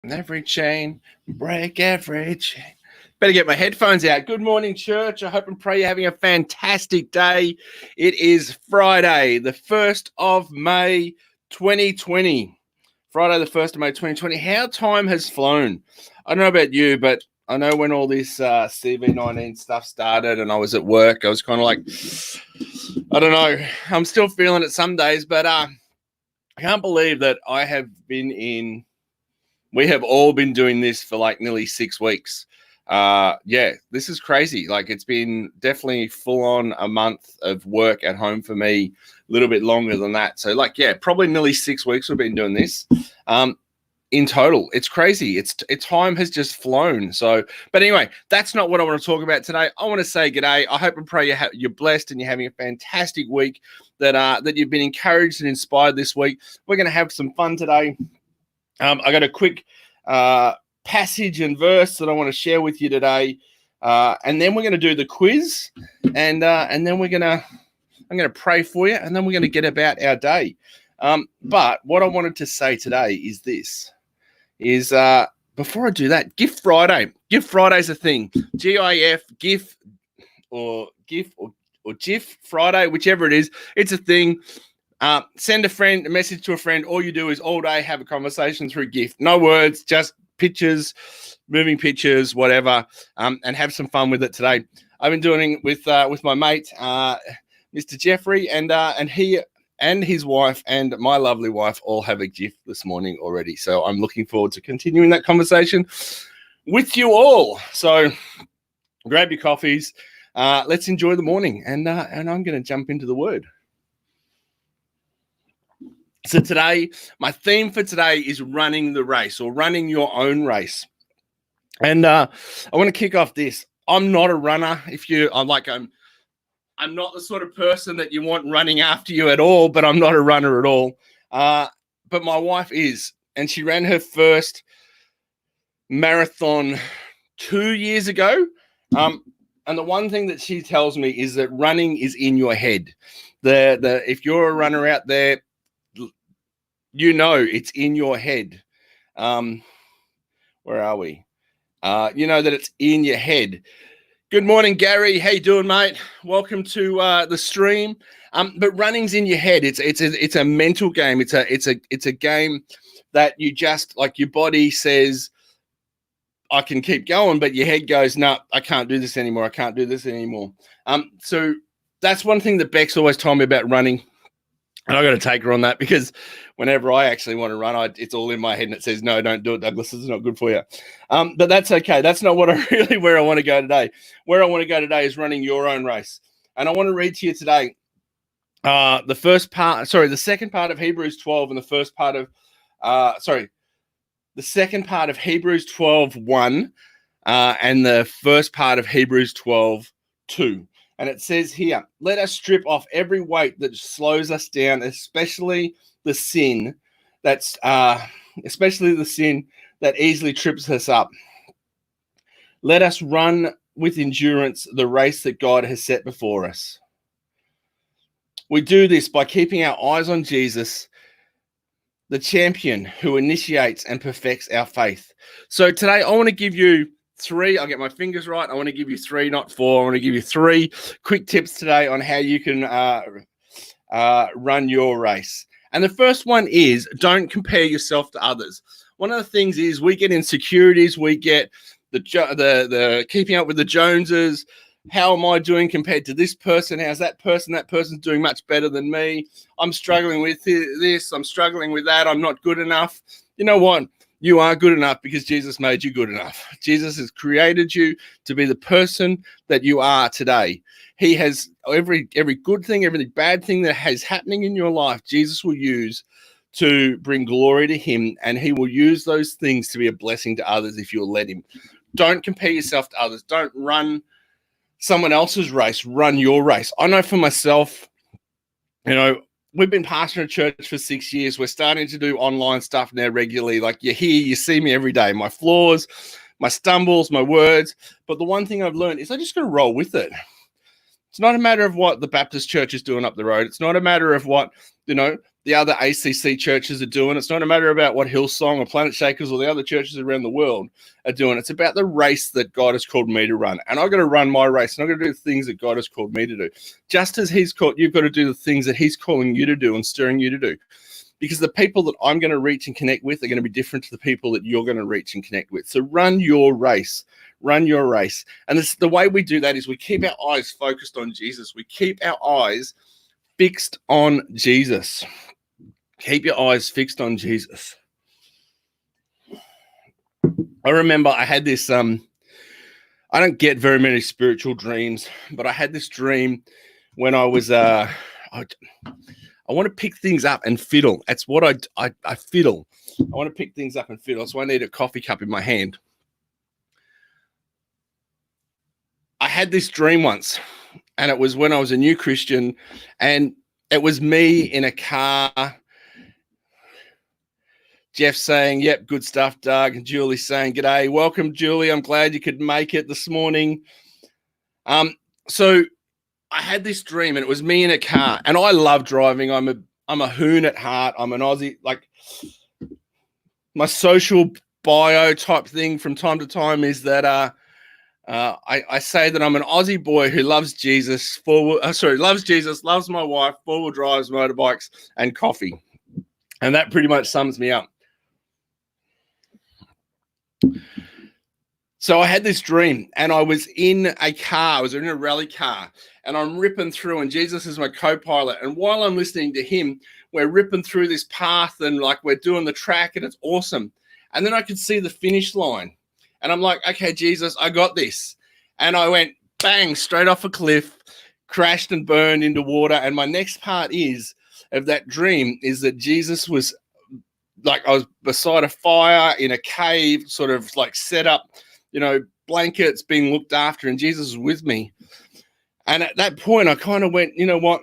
Every chain, break every chain. Better get my headphones out. Good morning, church. I hope and pray you're having a fantastic day. It is Friday, the 1st of May, 2020. Friday, the 1st of May, 2020. How time has flown. I don't know about you, but I know when all this CV19 stuff started and I was at work, I was kind of like, I don't know. I'm still feeling it some days, but I can't believe that we have all been doing this for like nearly 6 weeks. This is crazy. Like, it's been definitely full on a month of work at home for me, a little bit longer than that. So probably nearly 6 weeks we've been doing this. In total, it's crazy. It's time has just flown. So, but anyway, that's not what I want to talk about today. I want to say g'day. I hope and pray you're blessed and you're having a fantastic week, that you've been encouraged and inspired this week. We're going to have some fun today. I got a quick passage and verse that I want to share with you today, and then we're going to do the quiz, and then I'm going to pray for you, and then we're going to get about our day. But what I wanted to say today is this: before I do that, Gift Friday. Gift Friday's a thing. GIF, GIF, or GIF Friday, whichever it is. It's a thing. Send a message to a friend. All you do is all day have a conversation through GIF. No words, just pictures, moving pictures, whatever, and have some fun with it today. I've been doing it with my mate, Mr. Jeffrey, and he and his wife and my lovely wife all have a GIF this morning already. So I'm looking forward to continuing that conversation with you all. So grab your coffees. Let's enjoy the morning, and I'm going to jump into the word. So today, my theme for today is running the race, or running your own race. And I want to kick off this. I'm not a runner. I'm not the sort of person that you want running after you at all, but I'm not a runner at all. But my wife is, and she ran her first marathon 2 years ago. And the one thing that she tells me is that running is in your head. If you're a runner out there, you know it's in your head. Where are we? You know that it's in your head. Good morning, Gary. How you doing, mate? Welcome to the stream. But running's in your head. It's a mental game. It's a game that you just, like, your body says, I can keep going, but your head goes, no, I can't do this anymore. I can't do this anymore. So that's one thing that Beck's always told me about running. And I got to take her on that, because whenever I actually want to run, it's all in my head and it says, no, don't do it, Douglas. It's not good for you. But that's okay. That's not where I want to go today. Where I want to go today is running your own race. And I want to read to you today the second part of Hebrews 12 and the second part of Hebrews 12:1 and the first part of Hebrews 12:2. And it says here, let us strip off every weight that slows us down, especially the sin that easily trips us up. Let us run with endurance the race that God has set before us. We do this by keeping our eyes on Jesus, the champion who initiates and perfects our faith. So today I want to give you three. I'll get my fingers right. I want to give you three, not four. I want to give you three quick tips today on how you can run your race. And the first one is, don't compare yourself to others. One of the things is we get insecurities. We get the keeping up with the Joneses. How am I doing compared to this person? How's that person? That person's doing much better than me. I'm struggling with this. I'm struggling with that. I'm not good enough. You know what? You are good enough because Jesus made you good enough. Jesus has created you to be the person that you are today. He has every good thing, every bad thing that is happening in your life, Jesus will use to bring glory to him, and he will use those things to be a blessing to others if you'll let him. Don't compare yourself to others. Don't run someone else's race. Run your race. I know for myself, we've been pastoring a church for 6 years. We're starting to do online stuff now regularly. Like, you're here, you see me every day. My flaws, my stumbles, my words. But the one thing I've learned is I just got to roll with it. It's not a matter of what the Baptist church is doing up the road. It's not a matter of what, the the other ACC churches are doing. It's not a matter about what Hillsong or Planet Shakers or the other churches around the world are doing. It's about the race that God has called me to run. And I've got to run my race, and I've got to do the things that God has called me to do. Just as he's called, you've got to do the things that he's calling you to do and stirring you to do. Because the people that I'm going to reach and connect with are going to be different to the people that you're going to reach and connect with. So run your race. Run your race. And this, the way we do that is we keep our eyes focused on Jesus. We keep our eyes fixed on Jesus. Keep your eyes fixed on Jesus. I remember I had this, I don't get very many spiritual dreams, but I had this dream when I was, I want to pick things up and fiddle. That's what I fiddle. I want to pick things up and fiddle. So I need a coffee cup in my hand. I had this dream once, and it was when I was a new Christian, and it was me in a car. Jeff saying, yep, good stuff, Doug. And Julie saying, g'day. Welcome, Julie. I'm glad you could make it this morning. So I had this dream, and it was me in a car, and I love driving. I'm a hoon at heart. I'm an Aussie. Like, my social bio type thing from time to time is that I say that I'm an Aussie boy who loves Jesus, loves Jesus, loves my wife, four-wheel drives, motorbikes, and coffee. And that pretty much sums me up. So I had this dream, and I was in a car. I was in a rally car, and I'm ripping through, and Jesus is my co-pilot. And while I'm listening to him, we're ripping through this path, and like we're doing the track, and it's awesome. And then I could see the finish line. And I'm like, okay, Jesus, I got this. And I went bang, straight off a cliff, crashed and burned into water. And my next part of that dream is that Jesus was like, I was beside a fire in a cave, sort of like set up, blankets being looked after, and Jesus was with me. And at that point, I kind of went, you know what?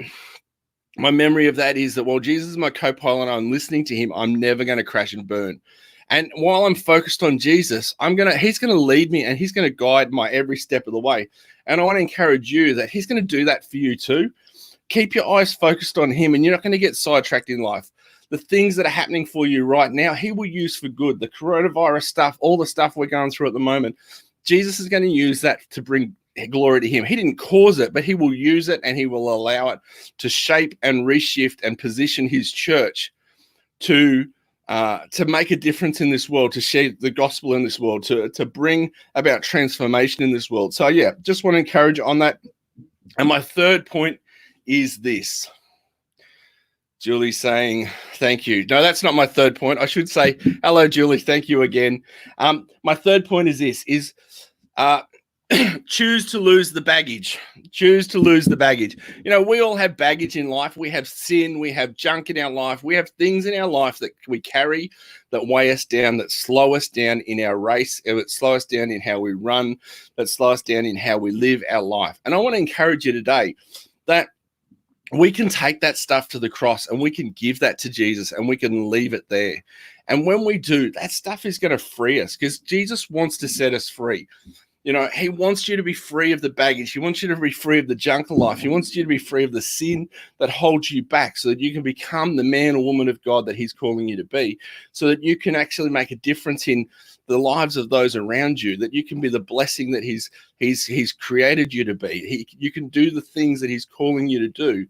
My memory of that is that while Jesus is my co-pilot and I'm listening to him, I'm never going to crash and burn. And while I'm focused on Jesus, he's going to lead me, and he's going to guide my every step of the way. And I want to encourage you that he's going to do that for you too. Keep your eyes focused on him, and you're not going to get sidetracked in life. The things that are happening for you right now, he will use for good. The coronavirus stuff, all the stuff we're going through at the moment, Jesus is going to use that to bring glory to him. He didn't cause it, but he will use it, and he will allow it to shape and reshift and position his church to make a difference in this world, to share the gospel in this world, to bring about transformation in this world. So yeah, just want to encourage you on that. And my third point is this. Julie saying, thank you. No, that's not my third point. I should say, hello, Julie. Thank you again. My third point is this, choose to lose the baggage. Choose to lose the baggage. We all have baggage in life. We have sin. We have junk in our life. We have things in our life that we carry that weigh us down, that slow us down in our race, that slow us down in how we run, that slow us down in how we live our life. And I want to encourage you today that we can take that stuff to the cross, and we can give that to Jesus, and we can leave it there. And when we do, that stuff is going to free us, because Jesus wants to set us free. He wants you to be free of the baggage. He wants you to be free of the junk of life. He wants you to be free of the sin that holds you back, so that you can become the man or woman of God that he's calling you to be, so that you can actually make a difference in the lives of those around you, that you can be the blessing that he's created you to be. You can do the things that he's calling you to do.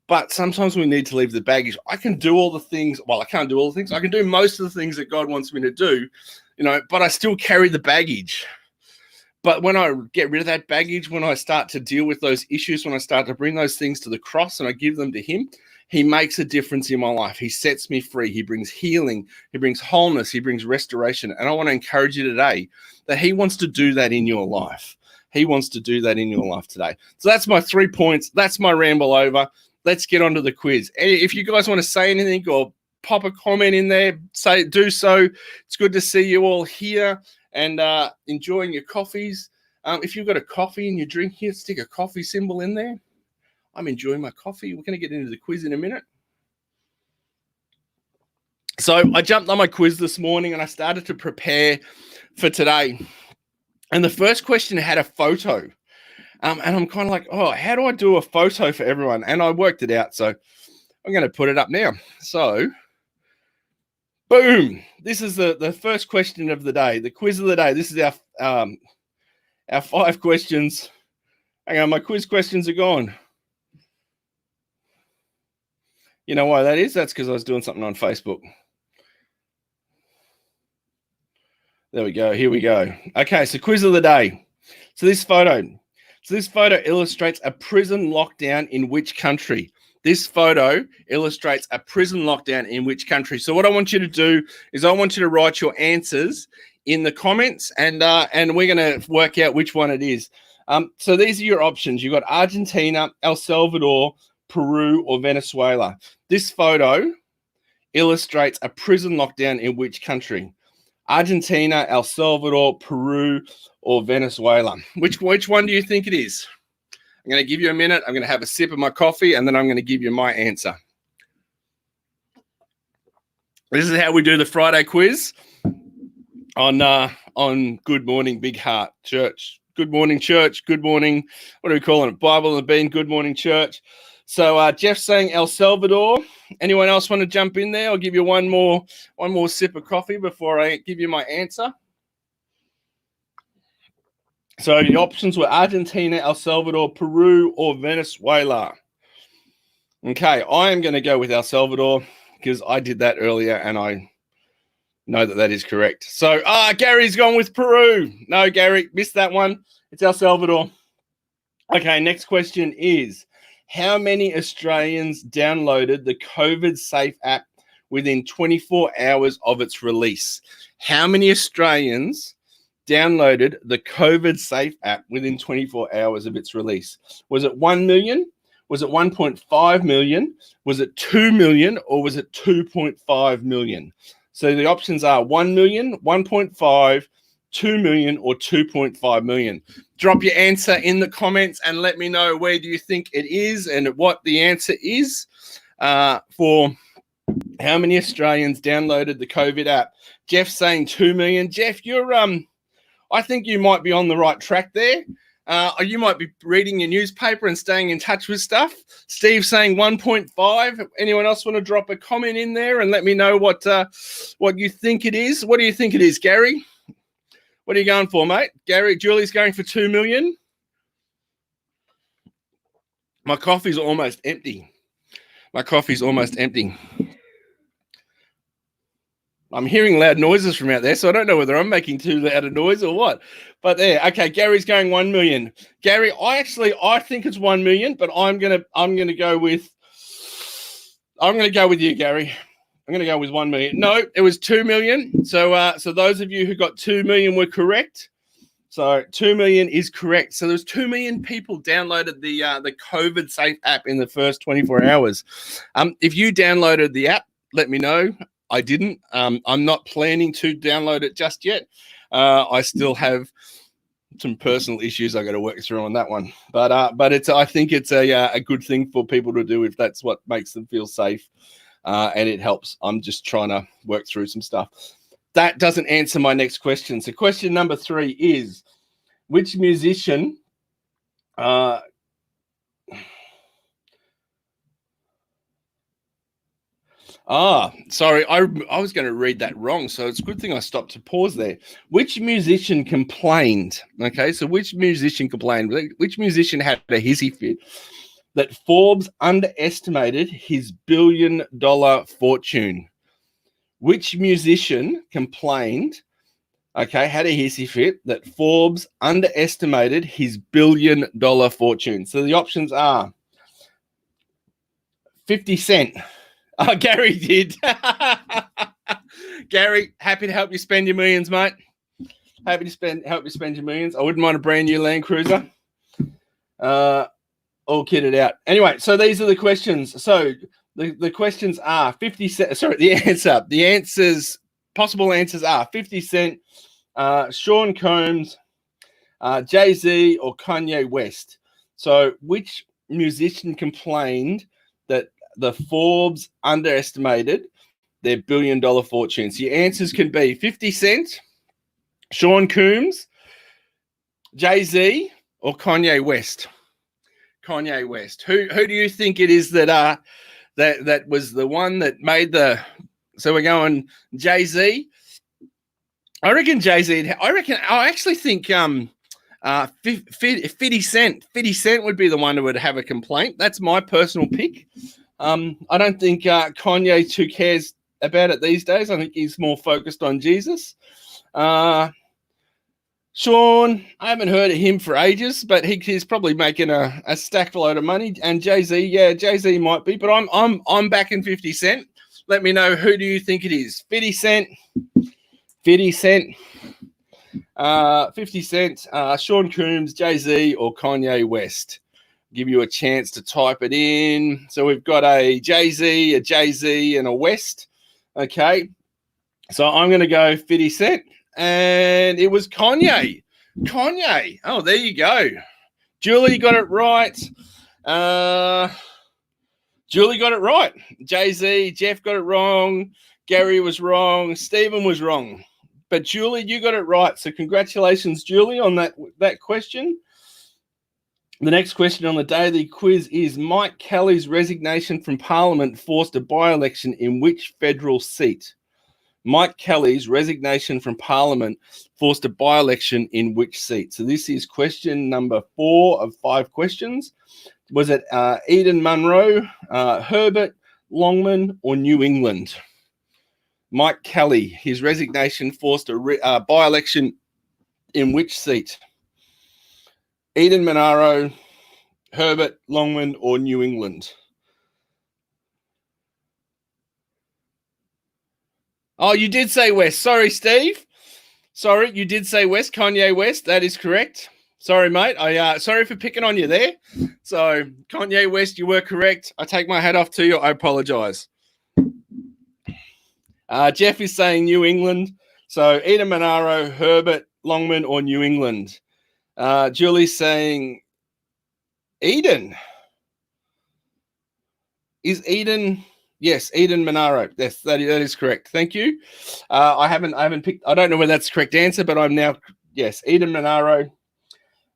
But sometimes we need to leave the baggage. I can do all the things. Well, I can't do all the things. I can do most of the things that God wants me to do, but I still carry the baggage. But when I get rid of that baggage, when I start to deal with those issues, when I start to bring those things to the cross and I give them to him, he makes a difference in my life. He sets me free. He brings healing. He brings wholeness. He brings restoration. And I want to encourage you today that he wants to do that in your life. He wants to do that in your life today. So that's my 3 points. That's my ramble over. Let's get on to the quiz. If you guys want to say anything or pop a comment in there, do so. It's good to see you all here and enjoying your coffees. If you've got a coffee and you drink here, stick a coffee symbol in there. I'm enjoying my coffee. We're going to get into the quiz in a minute. So I jumped on my quiz this morning and I started to prepare for today. And the first question had a photo. And I'm kind of like, how do I do a photo for everyone? And I worked it out. So I'm going to put it up now. So, boom. This is the first question of the day, the quiz of the day. This is our 5 questions. Hang on, my quiz questions are gone. You know why that is? That's because I was doing something on Facebook. There we go. Here we go. Okay, so quiz of the day. So this photo illustrates a prison lockdown in which country? This photo illustrates a prison lockdown in which country? So what I want you to do is I want you to write your answers in the comments, and we're going to work out which one it is. So these are your options. You've got Argentina, El Salvador, Peru, or Venezuela. This photo illustrates a prison lockdown in which country? Argentina, El Salvador, Peru, or Venezuela? Which one do you think it is? I'm going to give you a minute. I'm going to have a sip of my coffee, and then I'm going to give you my answer. This is how we do the Friday quiz on Good Morning Big Heart Church. Good morning, church. Good morning. What are we calling it? Bible and the Bean. Good morning, church. So Jeff's saying El Salvador. Anyone else want to jump in there? I'll give you one more sip of coffee before I give you my answer. So the options were Argentina, El Salvador, Peru, or Venezuela. Okay, I am going to go with El Salvador because I did that earlier and I know that is correct. So Gary's gone with Peru. No, Gary, missed that one. It's El Salvador. Okay, next question is, how many Australians downloaded the COVID Safe app within 24 hours of its release? How many Australians downloaded the COVID Safe app within 24 hours of its release? Was it 1 million? Was it 1.5 million? Was it 2 million? Or was it 2.5 million? So the options are 1 million, 1.5, 2 million, or 2.5 million. Drop your answer in the comments and let me know where do you think it is and what the answer is for how many Australians downloaded the COVID app. Jeff's saying 2 million. Jeff, you're I think you might be on the right track there. You might be reading your newspaper and staying in touch with stuff. Steve's saying 1.5. Anyone else want to drop a comment in there and let me know what you think it is? What do you think it is, Gary? What are you going for, mate? Gary, Julie's going for 2 million. My coffee's almost empty. I'm hearing loud noises from out there, so I don't know whether I'm making too loud a noise or what. But there, okay, Gary's going 1 million. Gary, I think it's 1 million, but I'm gonna go with you, Gary. I'm gonna go with 1 million. No, it was 2 million. So those of you who got 2 million were correct. So 2 million is correct. So there's 2 million people downloaded the COVID Safe app in the first 24 hours. If you downloaded the app, let me know. I didn't. I'm not planning to download it just yet. I still have some personal issues I got to work through on that one. But I think it's a good thing for people to do if that's what makes them feel safe, and it helps. I'm just trying to work through some stuff. That doesn't answer my next question. So question number 3 is, which musician sorry, I was going to read that wrong, so it's a good thing I stopped to pause there. Which musician complained? Okay, so which musician complained? Which musician had a hissy fit that Forbes underestimated his billion-dollar fortune? Which musician complained, okay, had a hissy fit that Forbes underestimated his billion-dollar fortune? So the options are 50 Cent. Oh, Gary did. Gary, happy to help you spend your millions, mate. Happy to help you spend your millions. I wouldn't mind a brand new Land Cruiser. All kitted out. Anyway, so these are the questions. So the questions are 50 Cent. Sorry, the answers, possible answers are 50 Cent, Sean Combs, Jay-Z, or Kanye West. So which musician complained that the Forbes underestimated their billion-dollar fortunes? Your answers can be 50 Cent, Sean Combs, Jay-Z, or Kanye West. Kanye West. Who do you think it is that That was the one that made the. So we're going Jay-Z. I reckon Jay-Z. I actually think 50 Cent. 50 Cent would be the one who would have a complaint. That's my personal pick. I don't think Kanye too cares about it these days. I think he's more focused on Jesus. Sean, I haven't heard of him for ages, but he's probably making a stack load of money. And Jay-Z, yeah, Jay-Z might be, but I'm backing 50 Cent. Let me know, who do you think it is? 50 Cent, 50 Cent, 50 Cent, Sean Combs, Jay-Z, or Kanye West? Give you a chance to type it in. So we've got a Jay-Z, and a West. Okay, so I'm going to go 50 Cent. And it was Kanye. Oh, there you go. Julie got it right. Julie got it right. Jay-Z, Jeff got it wrong. Gary was wrong. Stephen was wrong. But Julie, you got it right. So congratulations, Julie, on that question. The next question on the daily quiz is: Mike Kelly's resignation from Parliament forced a by-election in which federal seat? Mike Kelly's resignation from Parliament forced a by-election in which seat? So this is question number 4 of 5 questions. Was it Eden Munro, Herbert, Longman, or New England? Mike Kelly, his resignation forced a by-election in which seat? Eden Munro, Herbert, Longman, or New England? Oh, you did say West. Sorry, Steve. Sorry, you did say West. Kanye West. That is correct. Sorry, mate. Sorry for picking on you there. So, Kanye West, you were correct. I take my hat off to you. I apologize. Jeff is saying New England. So, Eden Monaro, Herbert, Longman, or New England? Julie's saying Eden. Is Eden... Yes, Eden Monaro. Yes, that is correct. Thank you. I haven't picked. I don't know whether that's the correct answer, but I'm now. Yes, Eden Monaro,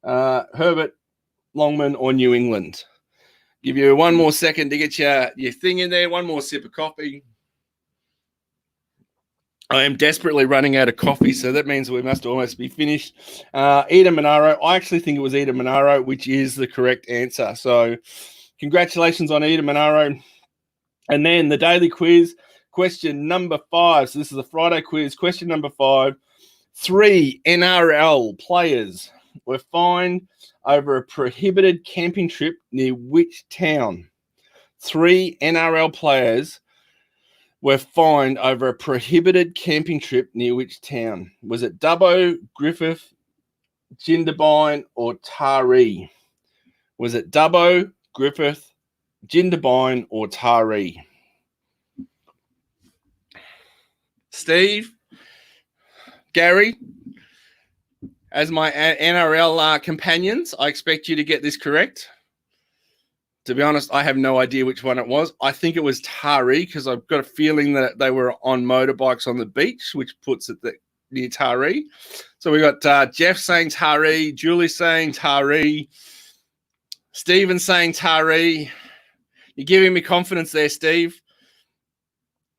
Herbert, Longman, or New England. Give you one more second to get your thing in there. One more sip of coffee. I am desperately running out of coffee, so that means we must almost be finished. Eden Monaro. I actually think it was Eden Monaro, which is the correct answer. So, congratulations on Eden Monaro. And then the daily quiz, question number 5. So this is a Friday quiz. Question number 5. 3 NRL players were fined over a prohibited camping trip near which town? 3 NRL players were fined over a prohibited camping trip near which town? Was it Dubbo, Griffith, Jindabyne, or Taree? Was it Dubbo, Griffith, Jindabyne, or Taree? Steve, Gary, as my NRL companions, I expect you to get this correct. To be honest, I have no idea which one it was. I think it was Taree, because I've got a feeling that they were on motorbikes on the beach, which puts it near Taree. So we got Jeff saying Taree, Julie saying Taree, Stephen saying Taree. You're giving me confidence there, Steve.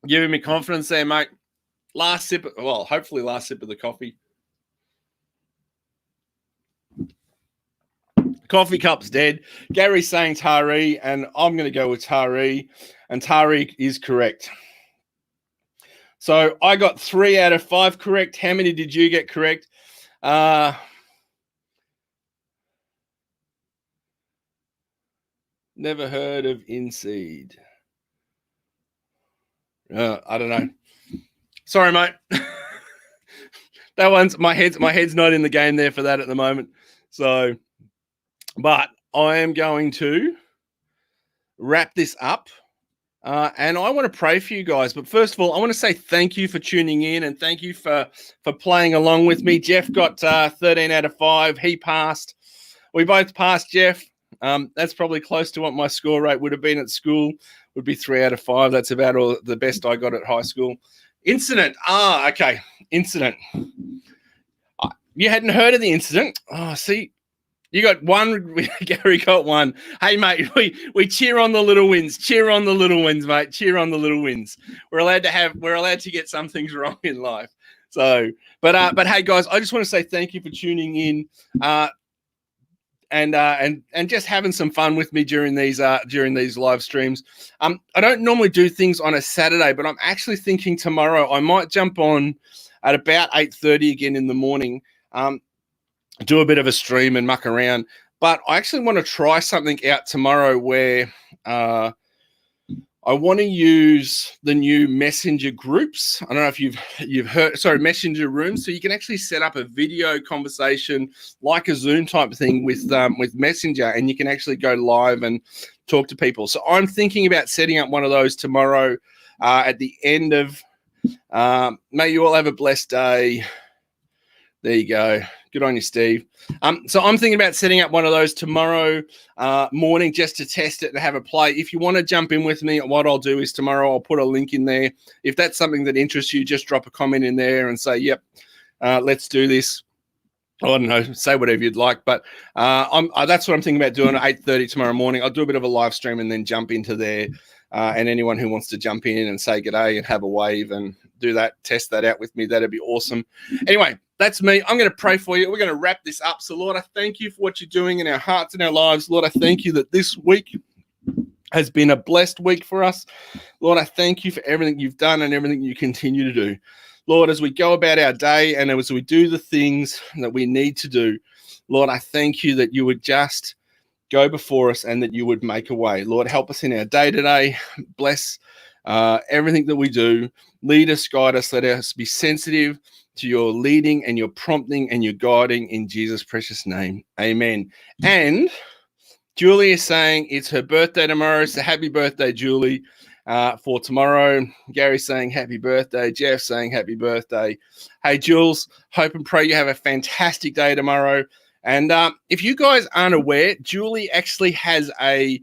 Giving me confidence there, mate. Hopefully last sip of the coffee. Coffee cup's dead. Gary's saying Taree, and I'm going to go with Taree, and Taree is correct. So I got 3 out of 5 correct. How many did you get correct? Never heard of Inseed. I don't know. Sorry, mate. That one's my head's not in the game there for that at the moment. So, but I am going to wrap this up. And I want to pray for you guys. But first of all, I want to say thank you for tuning in, and thank you for playing along with me. Jeff got 13 out of 5. He passed. We both passed, Jeff. That's probably close to what my score rate would have been at school. Would be 3 out of 5. That's about all the best I got at high school. Incident. Okay. Incident. You hadn't heard of the incident? Oh, see, You got one. Gary got one. Hey, mate, we cheer on the little wins. Cheer on the little wins, mate. Cheer on the little wins. We're allowed to get some things wrong in life. So, but hey, guys, I just want to say thank you for tuning in. And just having some fun with me during these live streams. I don't normally do things on a Saturday, but I'm actually thinking tomorrow I might jump on at about 8:30 again in the morning, do a bit of a stream and muck around. But I actually want to try something out tomorrow where I want to use the new messenger groups. I don't know if you've heard, messenger rooms. So you can actually set up a video conversation like a Zoom type thing with Messenger, and you can actually go live and talk to people. So I'm thinking about setting up one of those tomorrow at the end of, may you all have a blessed day. There you go. Good on you, Steve. So I'm thinking about setting up one of those tomorrow morning just to test it and have a play. If you want to jump in with me, what I'll do is tomorrow I'll put a link in there. If that's something that interests you, just drop a comment in there and say, yep, let's do this. I don't know, say whatever you'd like. But that's what I'm thinking about doing at 8:30 tomorrow morning. I'll do a bit of a live stream and then jump into there. And anyone who wants to jump in and say g'day and have a wave and do that, test that out with me, that'd be awesome. Anyway, that's me. I'm going to pray for you. We're going to wrap this up. So, Lord, I thank you for what you're doing in our hearts and our lives. Lord, I thank you that this week has been a blessed week for us. Lord, I thank you for everything you've done and everything you continue to do. Lord, as we go about our day and as we do the things that we need to do, Lord, I thank you that you would just go before us and that you would make a way. Lord, help us in our day today. Bless everything that we do. Lead us, guide us. Let us be sensitive to your leading and your prompting and your guiding in Jesus' precious name. Amen. And Julie is saying it's her birthday tomorrow. So happy birthday, Julie, for tomorrow. Gary's saying happy birthday. Jeff saying happy birthday. Hey, Jules, hope and pray you have a fantastic day tomorrow. And if you guys aren't aware, Julie actually has a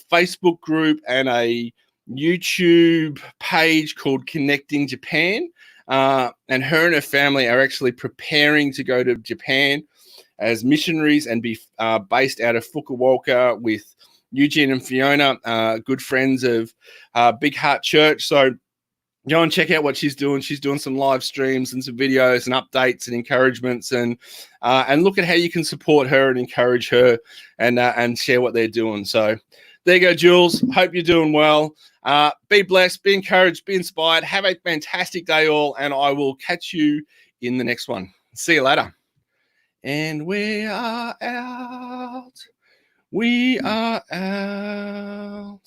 Facebook group and a YouTube page called Connecting Japan. And her and her family are actually preparing to go to Japan as missionaries and be based out of Fukuoka with Eugene and Fiona, good friends of Big Heart Church. So go and check out what she's doing. She's doing some live streams and some videos and updates and encouragements, and look at how you can support her and encourage her and share what they're doing. So there you go, Jules. Hope you're doing well. Be blessed, be encouraged, be inspired. Have a fantastic day all, and I will catch you in the next one. See you later. And we are out. We are out.